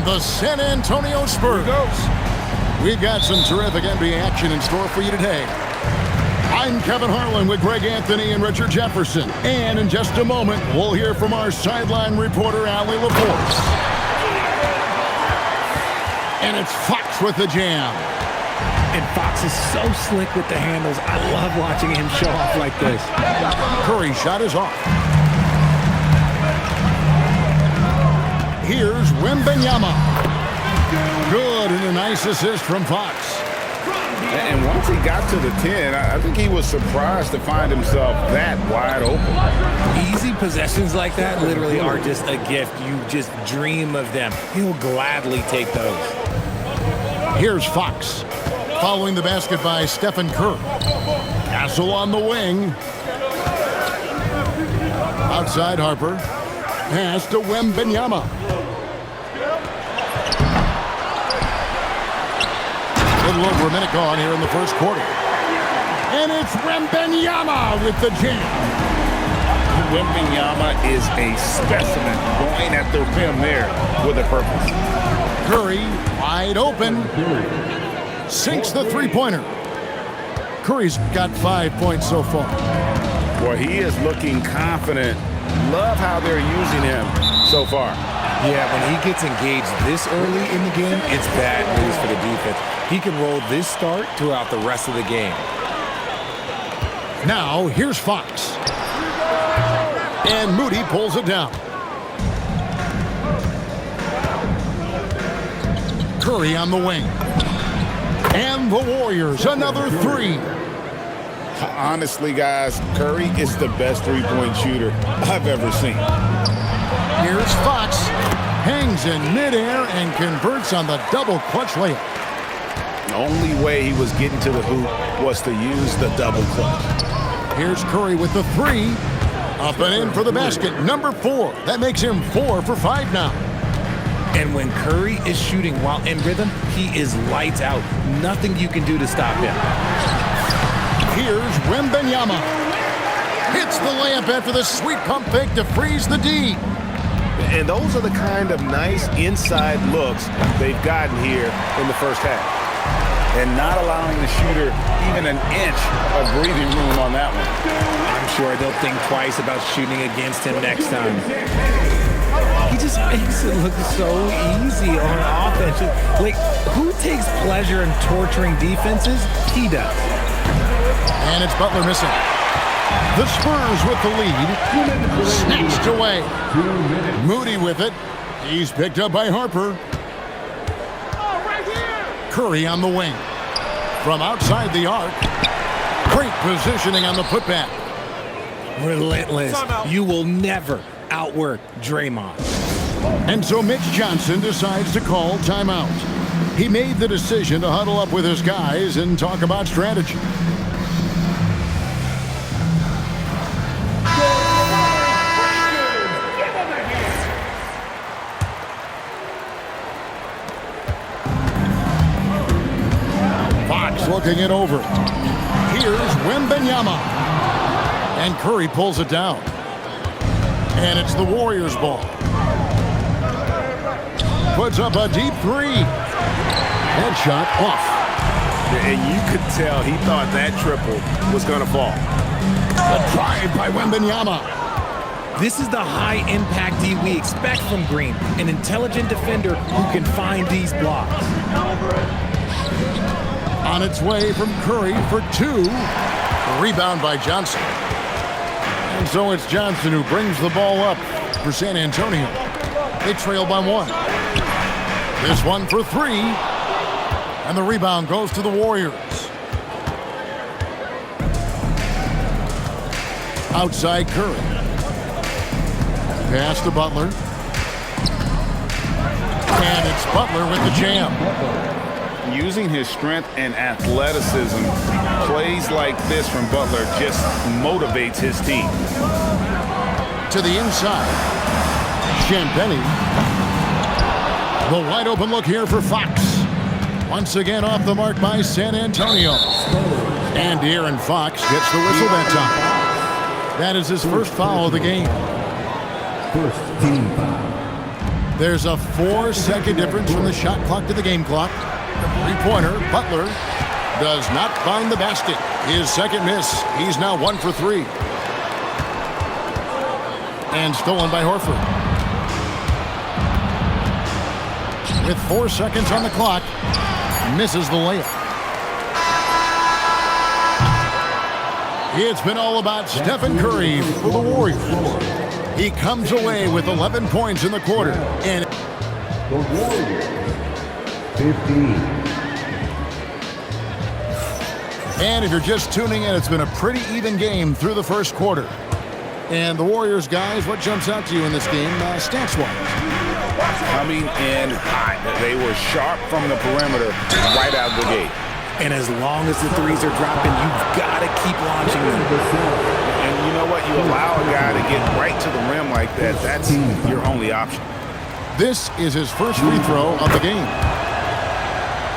from the San Antonio Spurs. We've got some terrific NBA action in store for you today. I'm Kevin Harlan with Greg Anthony and Richard Jefferson. And in just a moment, we'll hear from our sideline reporter, Allie Laporte. And it's Fox with the jam. And Fox is so slick with the handles. I love watching him show off like this. Curry's shot is off. Here's Wembanyama. Good, and a nice assist from Fox. And once he got to the 10, I think he was surprised to find himself that wide open. Easy possessions like that literally are just a gift. You just dream of them. He'll gladly take those. Here's Fox. Following the basket by Stephen Curry. Castle on the wing. Outside Harper. Pass to Wembanyama. A little over a minute gone here in the first quarter. And it's Wembanyama with the jam. Wembanyama is a specimen going at the rim there with a purpose. Curry wide open. Sinks the three-pointer. Curry's got 5 points so far. Well, he is looking confident. Love how they're using him so far. Yeah, when he gets engaged this early in the game, it's bad news for the defense. He can roll this start throughout the rest of the game. Now, here's Fox. And Moody pulls it down. Curry on the wing. And the Warriors, another three. Honestly, guys, Curry is the best three-point shooter I've ever seen. Here's Fox. Hangs in midair and converts on the double clutch layup. The only way he was getting to the hoop was to use the double clutch. Here's Curry with the three. Up and in for the basket. Number 4. That makes him 4 for 5 now. And when Curry is shooting while in rhythm, he is lights out. Nothing you can do to stop him. Here's Wembanyama. Hits the layup after the sweet pump fake to freeze the D. And those are the kind of nice inside looks they've gotten here in the first half. And not allowing the shooter even an inch of breathing room on that one. I'm sure they'll think twice about shooting against him next time. He just makes it look so easy on offense. Like, who takes pleasure in torturing defenses? He does. And it's Butler missing. The Spurs with the lead. Snatched away. Moody with it. He's picked up by Harper. Curry on the wing. From outside the arc. Great positioning on the putback. Relentless. You will never outwork Draymond. And so Mitch Johnson decides to call timeout. He made the decision to huddle up with his guys and talk about strategy. Fox looking it over. Here's Wembanyama. And Curry pulls it down. And it's the Warriors' ball. Puts up a deep three. Headshot off. And you could tell he thought that triple was going to fall. A drive by Wembanyama. This is the high-impact D we expect from Green, an intelligent defender who can find these blocks. On its way from Curry for 2. A rebound by Johnson. And so it's Johnson who brings the ball up for San Antonio. They trail by 1. This one for 3. And the rebound goes to the Warriors. Outside Curry. Pass to Butler. And it's Butler with the jam. Using his strength and athleticism, plays like this from Butler just motivates his team. To the inside. Champagnie. The wide open look here for Fox. Once again off the mark by San Antonio. And De'Aaron Fox gets the whistle that time. That is his first foul of the game. First team foul. There's a 4-second difference from the shot clock to the game clock. Three-pointer, Butler does not find the basket. His second miss. He's now 1 for 3. And stolen by Horford. With 4 seconds on the clock, misses the layup. It's been all about Stephen Curry for the Warriors. He comes away with 11 points in the quarter. And the Warriors, 15. And if you're just tuning in, it's been a pretty even game through the first quarter. And the Warriors, guys, what jumps out to you in this game, stats-wise? Coming in hot. They were sharp from the perimeter right out the gate. And as long as the threes are dropping, you've got to keep launching them. And you know what? You allow a guy to get right to the rim like that. That's your only option. This is his first free throw of the game.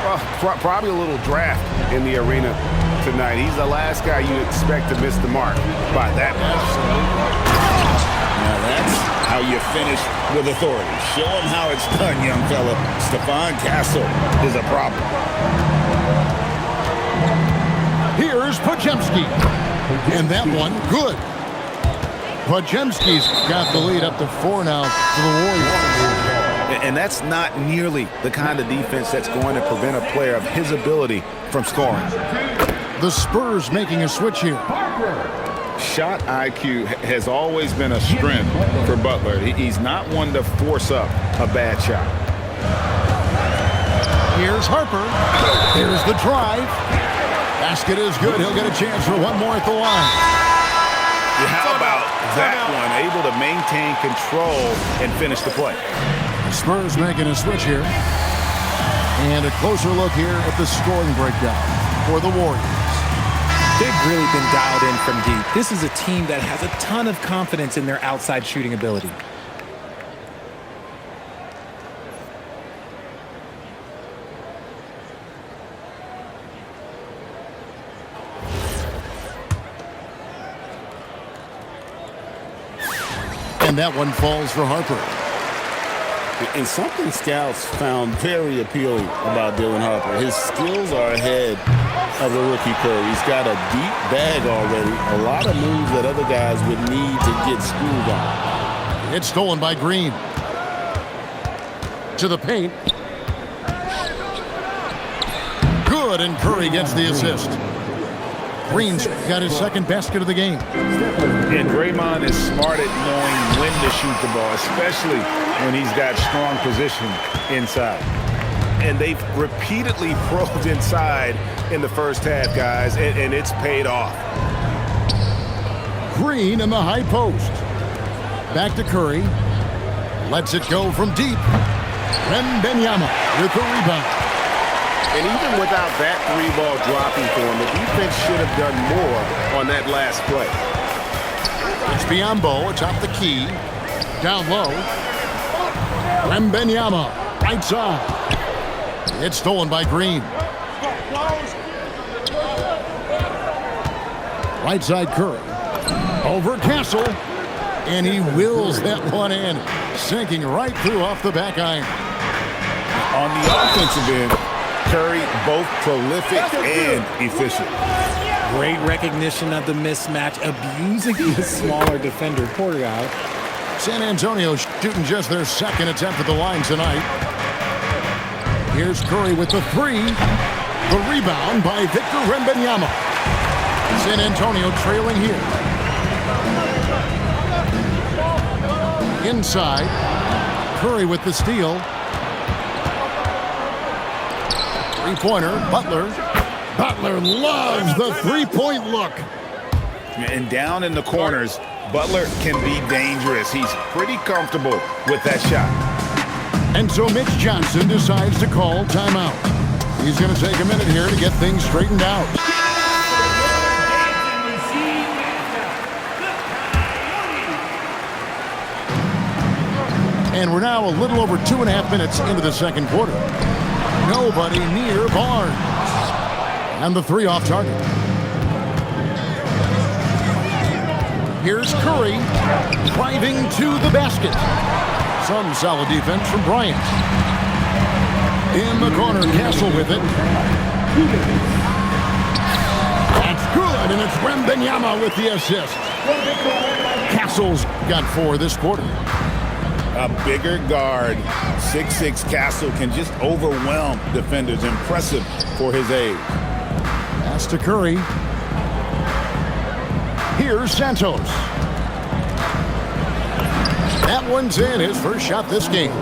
Well, probably a little draft in the arena tonight. He's the last guy you expect to miss the mark by that much. Now that's how you finish with authority. Show him how it's done, young fella. Stephon Castle is a problem. Here's Podziemski. And that one, good. Podziemski's got the lead up to 4 now for the Warriors. And that's not nearly the kind of defense that's going to prevent a player of his ability from scoring. The Spurs making a switch here. Shot IQ has always been a strength for Butler. He's not one to force up a bad shot. Here's Harper. Here's the drive. Basket is good. He'll get a chance for one more at the line. How about that one? Able to maintain control and finish the play. The Spurs making a switch here. And a closer look here at the scoring breakdown for the Warriors. They've really been dialed in from deep. This is a team that has a ton of confidence in their outside shooting ability. And that one falls for Harper. And something scouts found very appealing about Dylan Harper. His skills are ahead of the rookie Curry. He's got a deep bag already. A lot of moves that other guys would need to get schooled on. It's stolen by Green. To the paint. Good, and Curry gets the assist. Green's got his second basket of the game. And Draymond is smart at knowing when to shoot the ball, especially when he's got strong position inside. And they've repeatedly probed inside in the first half, guys, and it's paid off. Green in the high post. Back to Curry. Lets it go from deep. Wembanyama with the rebound. And even without that three ball dropping for him, the defense should have done more on that last play. It's Biyombo atop the key. Down low. Wembanyama, right side. It's stolen by Green. Right side Curry. Over Castle. And he wills that one in. Sinking right through off the back iron. On the offensive end, Curry both prolific and efficient. Great recognition of the mismatch, abusing the smaller defender. Porter out. San Antonio shooting just their second attempt at the line tonight. Here's Curry with the three. The rebound by Victor Wembanyama. San Antonio trailing here. Inside. Curry with the steal. Three-pointer, Butler. Butler loves the three-point look. And down in the corners, Butler can be dangerous. He's pretty comfortable with that shot. And so Mitch Johnson decides to call timeout. He's going to take a minute here to get things straightened out. And we're now a little over 2.5 minutes into the second quarter. Nobody near Barnes. And the three off target. Here's Curry driving to the basket. Some solid defense from Bryant. In the corner, Castle with it. That's good, and it's Wembanyama with the assist. Castle's got 4 this quarter. A bigger guard, 6'6" Castle, can just overwhelm defenders. Impressive for his age. Pass to Curry. Here's Santos. That one's in, his first shot this game.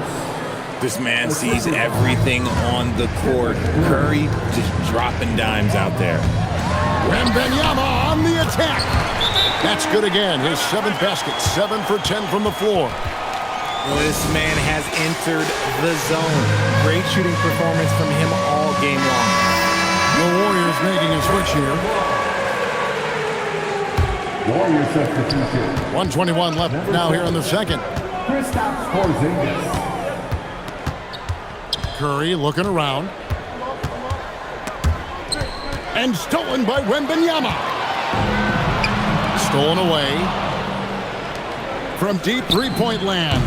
This man sees everything on the court. Curry just dropping dimes out there. Wembanyama on the attack. That's good again. His 7th basket, 7 for 10 from the floor. This man has entered the zone. Great shooting performance from him all game long. The Warriors making a switch here. Warrior substitution. 1:21 left now here in the second. Kristaps Porzingis. Curry looking around. And stolen by Wembanyama. Stolen away. From deep three-point land.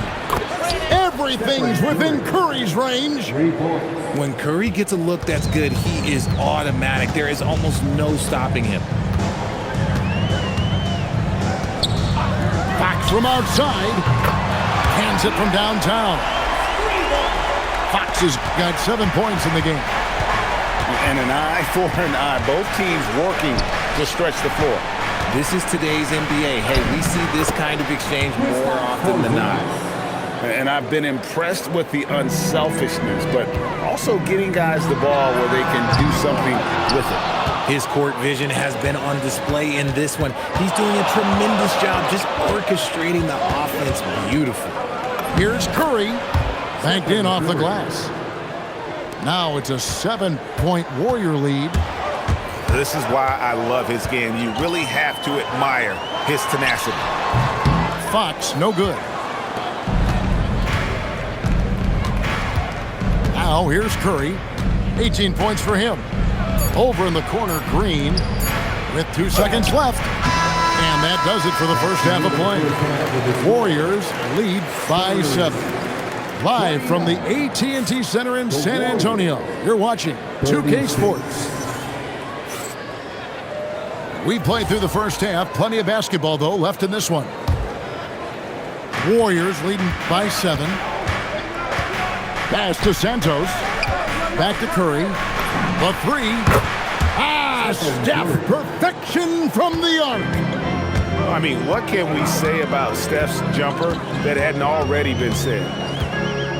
Everything's within Curry's range. 3 points. When Curry gets a look that's good, he is automatic. There is almost no stopping him. Fox from outside. Hands it from downtown. Fox has got 7 points in the game. And an eye for an eye. Both teams working to stretch the floor. This is today's NBA. Hey, we see this kind of exchange more often than not. And I've been impressed with the unselfishness, but also getting guys the ball where they can do something with it. His court vision has been on display in this one. He's doing a tremendous job just orchestrating the offense beautifully. Here's Curry. Banked in off the glass. Now it's a 7-point Warrior lead. This is why I love his game. You really have to admire his tenacity. Fox, no good. Now here's Curry. 18 points for him. Over in the corner, Green with 2 seconds left. And that does it for the first half of play. Warriors lead by 7. Live from the AT&T Center in San Antonio, you're watching 2K Sports. We played through the first half. Plenty of basketball, though, left in this one. Warriors leading by 7. Pass to Santos. Back to Curry. The 3. Steph, perfection from the arc. I mean, what can we say about Steph's jumper that hadn't already been said?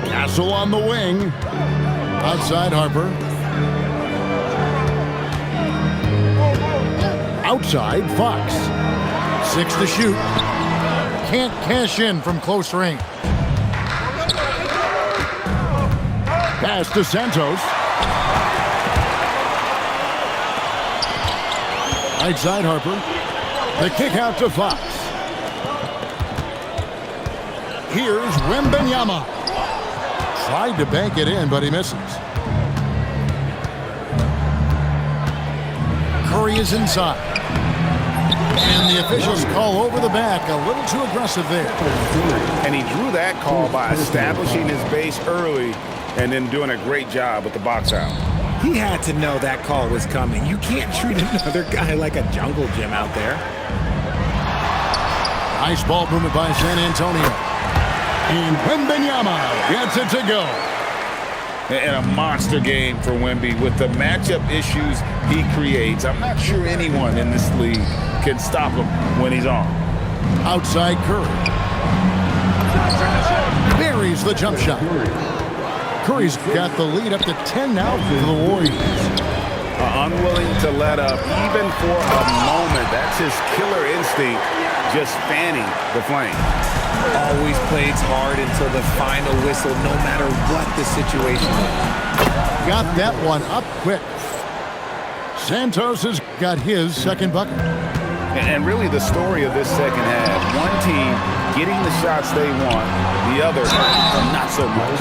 Castle on the wing. Outside Harper. Outside Fox. 6 to shoot. Can't cash in from close range. Pass to Santos. Right side Harper. The kick out to Fox. Here's Wembanyama. Tried to bank it in, but he misses. Curry is inside. And the officials call over the back. A little too aggressive there. And he drew that call by establishing his base early and then doing a great job with the box out. He had to know that call was coming. You can't treat another guy like a jungle gym out there. Nice ball movement by San Antonio. And Wembanyama gets it to go. And a monster game for Wemby with the matchup issues he creates. I'm not sure anyone in this league can stop him when he's on. Outside Curry. Buries the jump shot. Curry's got the lead up to 10 now for the Warriors. Unwilling to let up even for a moment. That's his killer instinct, just fanning the flame. Always plays hard until the final whistle, no matter what the situation is. Got that one up quick. Santos has got his second bucket. And really the story of this second half, one team getting the shots they want, the other not so much.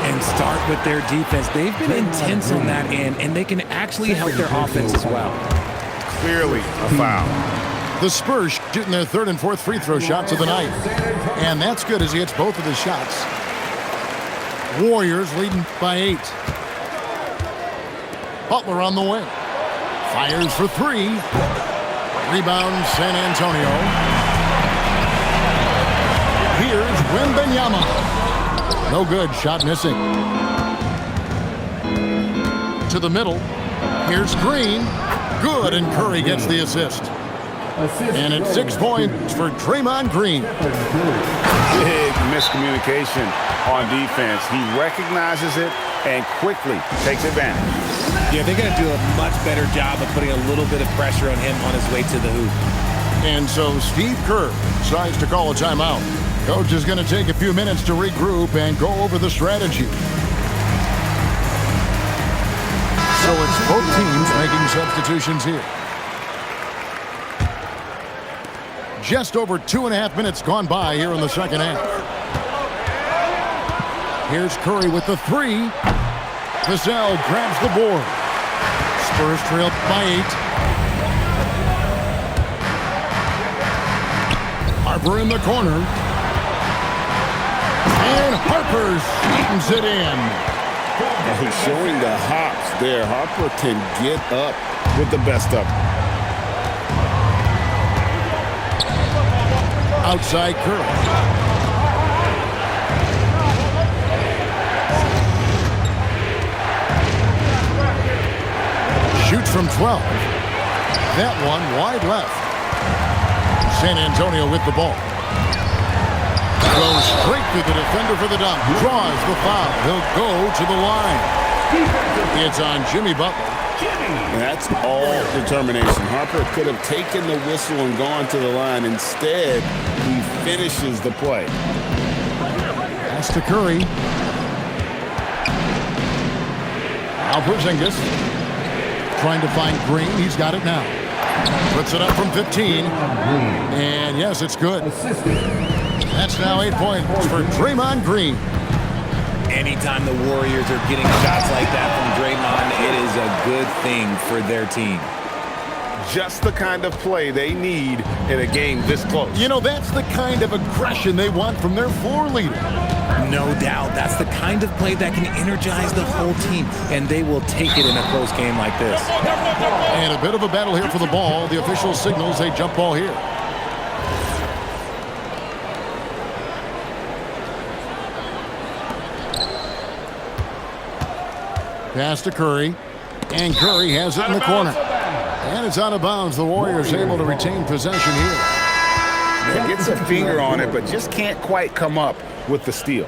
And start with their defense. They've been intense on that end, and they can actually help their offense as well. Clearly a foul. The Spurs shooting their 3rd and 4th free throw shots of the night. And that's good as he hits both of his shots. Warriors leading by 8. Butler on the wing. Fires for 3. Rebound San Antonio. Here's Wembanyama. No good. Shot missing. To the middle. Here's Green. Good, and Curry gets the assist. And it's 6 points for Draymond Green. Big miscommunication on defense. He recognizes it and quickly takes advantage. Yeah, they're going to do a much better job of putting a little bit of pressure on him on his way to the hoop. And so Steve Kerr decides to call a timeout. Coach is going to take a few minutes to regroup and go over the strategy. So it's both teams making substitutions here. Just over 2.5 minutes gone by here in the second half. Here's Curry with the 3. Vassell grabs the board. Spurs trail by 8. Harper in the corner. And Harper slams it in. He's showing the hops there. Harper can get up with the best of them. Outside Curry. Shoots from 12. That one wide left. San Antonio with the ball. Goes straight through the defender for the dunk. Draws the foul. He'll go to the line. It's on Jimmy Butler. That's all determination. Harper could have taken the whistle and gone to the line. Instead, he finishes the play. Pass to Curry. Now Porzingis trying to find Green. He's got it now. Puts it up from 15. And yes, it's good. That's now 8 points for Draymond Green. Anytime the Warriors are getting shots like that from Draymond, it is a good thing for their team. Just the kind of play they need in a game this close. You know, that's the kind of aggression they want from their floor leader. No doubt. That's the kind of play that can energize the whole team, and they will take it in a close game like this. And a bit of a battle here for the ball. The official signals a jump ball here. Pass to Curry, and Curry has it in the corner. And it's out of bounds. The Warriors able to retain possession here. He gets a finger on it, but just can't quite come up with the steal.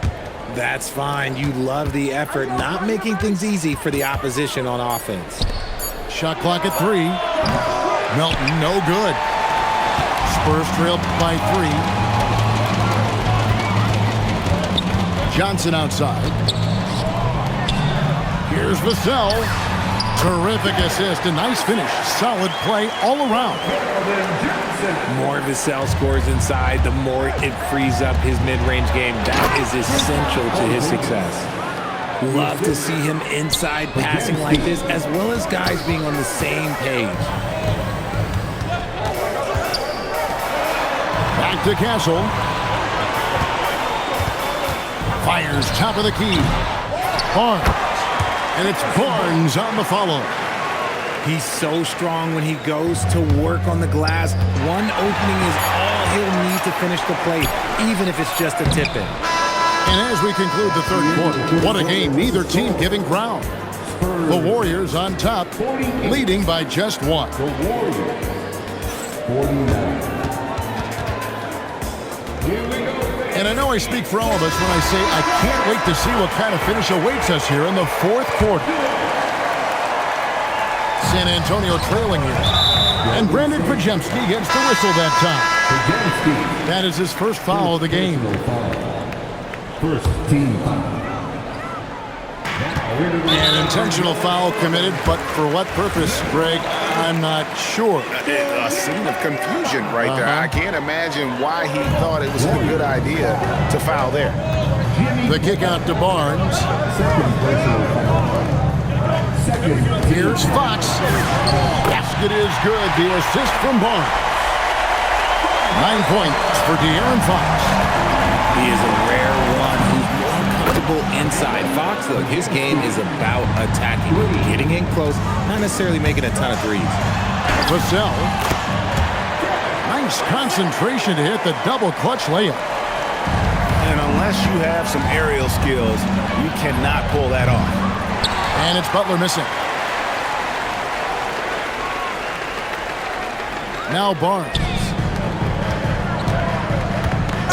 That's fine. You love the effort, not making things easy for the opposition on offense. Shot clock at 3. Melton, no good. Spurs trail by 3. Johnson outside. Here's Vassell. Terrific assist. A nice finish. Solid play all around. More Vassell scores inside, the more it frees up his mid-range game. That is essential to his success. Love to see him inside passing like this, as well as guys being on the same page. Back to Castle. Fires top of the key. Barnes. And it's Barnes on the follow. He's so strong when he goes to work on the glass. One opening is all he'll need to finish the play, even if it's just a tip-in. And as we conclude the third quarter, what a game. Neither team giving ground. The Warriors on top, leading by just 1. The Warriors, 49. Here we go. And I know I speak for all of us when I say I can't wait to see what kind of finish awaits us here in the fourth quarter. San Antonio trailing here. And Brandon Podziemski gets the whistle that time. That is his first foul of the game. First team foul. An intentional foul committed, but for what purpose, Greg, I'm not sure. A scene of confusion right there. I can't imagine why he thought it was a good idea to foul there. The kick out to Barnes. Here's Fox. Basket is good. The assist from Barnes. 9 points for De'Aaron Fox. He is a rare one who's more comfortable people inside. Fox, look, his game is about attacking, getting in close, not necessarily making a ton of threes. Vassell. Nice concentration to hit the double clutch layup. And unless you have some aerial skills, you cannot pull that off. And it's Butler missing. Now Barnes.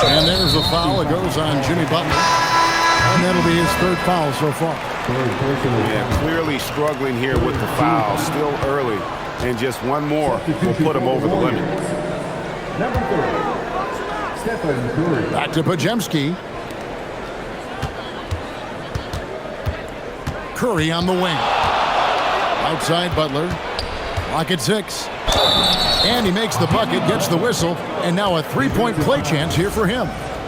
And there's the foul. It goes on Jimmy Butler. And that'll be his third foul so far. Yeah, clearly struggling here with the foul. Still early. And just one more will put him over the limit. Number 30, Stephen Curry. Back to Podziemski. Curry on the wing. Outside Butler. Clock at 6. And he makes the bucket, gets the whistle, and now a three-point play chance here for him.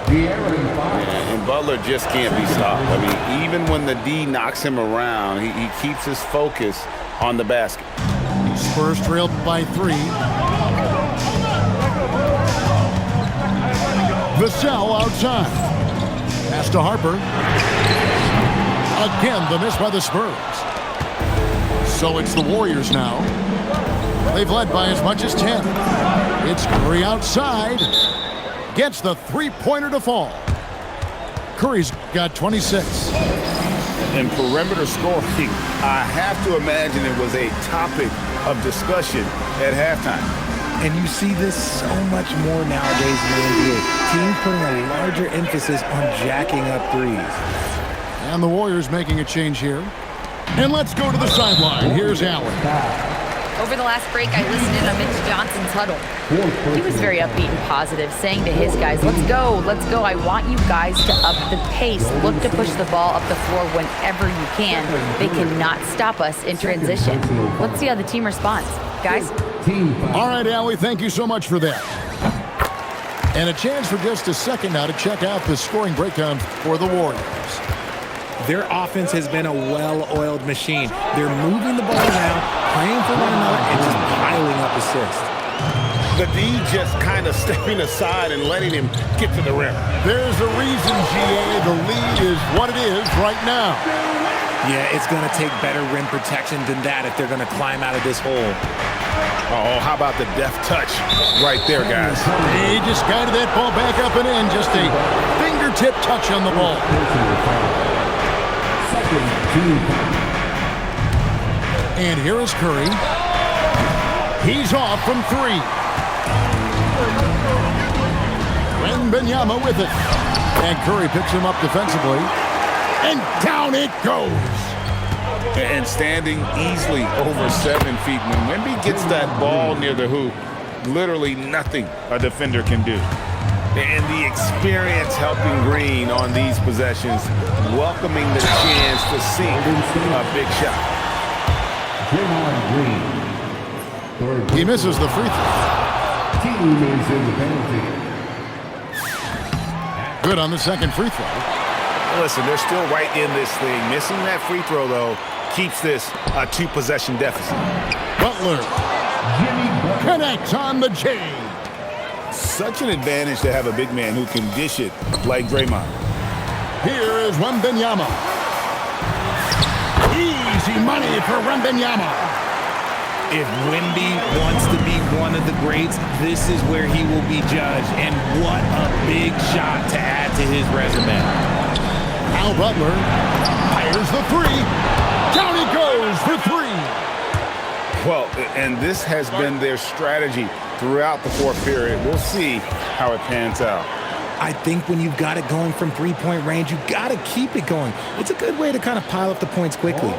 And Butler just can't be stopped. I mean, even when the D knocks him around, he keeps his focus on the basket. Spurs trailed by 3. Vassell outside. Pass to Harper. Again, the miss by the Spurs. So it's the Warriors now. They've led by as much as 10. It's Curry outside. Gets the three-pointer to fall. Curry's got 26. And perimeter scoring, I have to imagine it was a topic of discussion at halftime. And you see this so much more nowadays in the NBA. Teams putting a larger emphasis on jacking up threes. And the Warriors making a change here. And let's go to the sideline. Here's Allen. Over the last break, I listened in on Mitch Johnson's huddle. He was very upbeat and positive, saying to his guys, let's go. I want you guys to up the pace. Look to push the ball up the floor whenever you can. They cannot stop us in transition. Let's see how the team responds. Guys? All right, Allie, thank you so much for that. And a chance for just a second now to check out the scoring breakdown for the Warriors. Their offense has been a well-oiled machine. They're moving the ball now, playing for one another, and just piling up assists. The D just kind of stepping aside and letting him get to the rim. There's a reason, GA, the lead is what it is right now. Yeah, it's going to take better rim protection than that if they're going to climb out of this hole. Oh, how about the deft touch right there, guys? He just guided that ball back up and in. Just a fingertip touch on the ball. And here is Curry. He's off from 3. Wembanyama with it. And Curry picks him up defensively. And down it goes. And standing easily over 7 feet. When Wemby gets that ball near the hoop, literally nothing a defender can do. And the experience helping Green on these possessions, welcoming the chance to sink a big shot. He misses the free throw. Team is in the penalty. Good on the second free throw. Listen, they're still right in this thing. Missing that free throw, though, keeps this a 2-possession deficit. Butler connects on the J. Such an advantage to have a big man who can dish it like Draymond. Here is Wembanyama. Easy money for Wembanyama. If Wemby wants to be one of the greats, this is where he will be judged. And what a big shot to add to his resume. Al Butler fires the 3. Down he goes for 3. Well, and this has been their strategy throughout the fourth period. We'll see how it pans out. I think when you've got it going from three-point range, you've got to keep it going. It's a good way to kind of pile up the points quickly.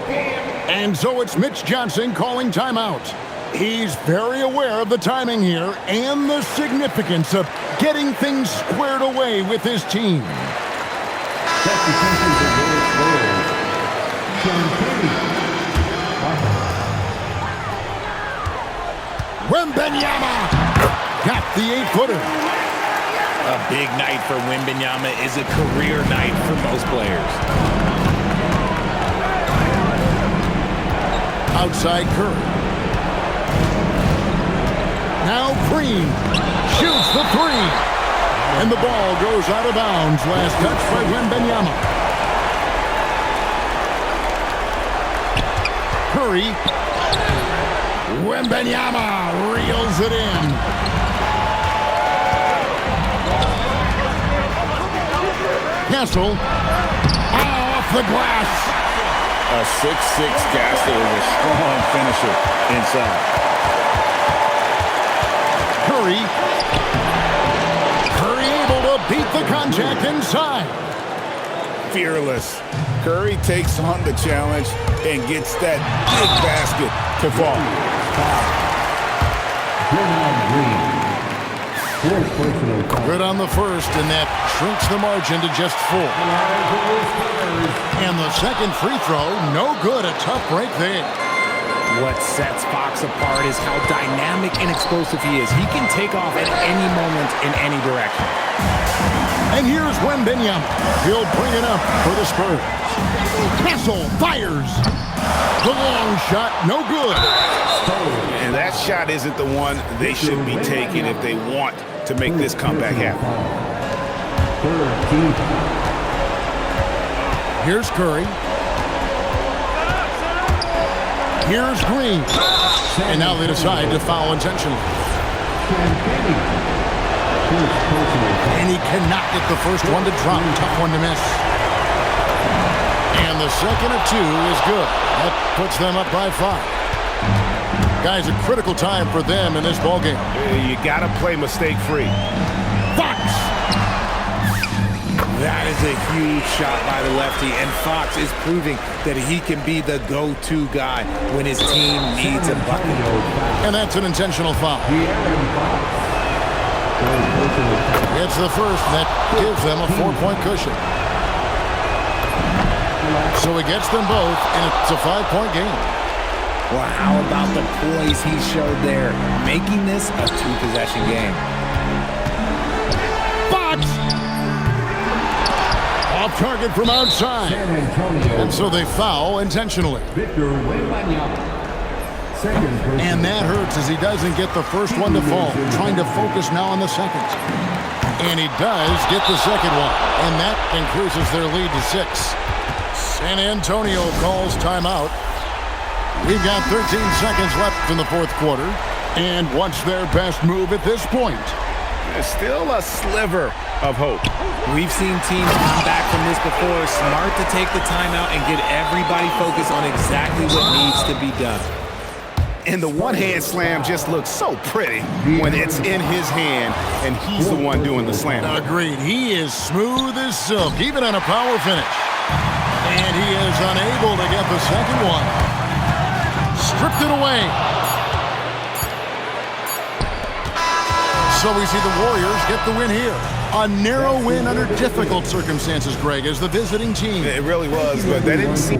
And so it's Mitch Johnson calling timeout. He's very aware of the timing here and the significance of getting things squared away with his team. Wembanyama got the 8-footer. A big night for Wembanyama is a career night for most players. Outside Curry. Now Green shoots the 3. And the ball goes out of bounds. Last touch by Wembanyama. Curry. Wembanyama reels it in. Castle. Off the glass. A 6'6" Gasol is a strong finisher inside. Curry. Curry able to beat the contact inside. Fearless. Curry takes on the challenge and gets that big basket to fall. Good on the first, and that shrinks the margin to just 4. And the second free throw, no good. A tough break there. What sets Fox apart is how dynamic and explosive he is. He can take off at any moment in any direction. And here's Wembanyama. He'll bring it up for the Spurs. Castle fires. The long shot, no good. And that shot isn't the one they should be taking if they want to make this comeback happen. Here's Curry. Here's Green. And now they decide to foul intentionally. And he cannot get the first one to drop. Tough one to miss. And the second of 2 is good. That puts them up by 5. Guys, a critical time for them in this ballgame. You got to play mistake-free. Fox! That is a huge shot by the lefty, and Fox is proving that he can be the go-to guy when his team needs a bucket. And that's an intentional foul. It's the first, and that gives them a 4-point cushion. So he gets them both, and it's a 5-point game. Well, how about the poise he showed there, making this a 2-possession game. Fox! Off target from outside. And so they foul intentionally. And that hurts as he doesn't get the first one to fall. Trying to focus now on the second. And he does get the second one. And that increases their lead to 6. San Antonio calls timeout. We've got 13 seconds left in the fourth quarter. And what's their best move at this point? There's still a sliver of hope. We've seen teams come back from this before. Smart to take the timeout and get everybody focused on exactly what needs to be done. And the one-hand slam just looks so pretty when it's in his hand and he's the one doing the slam. Agreed. He is smooth as silk, even on a power finish. And he is unable to get the second one. Stripped it away. So we see the Warriors get the win here. A narrow win under difficult circumstances, Greg, as the visiting team. It really was, but they didn't see...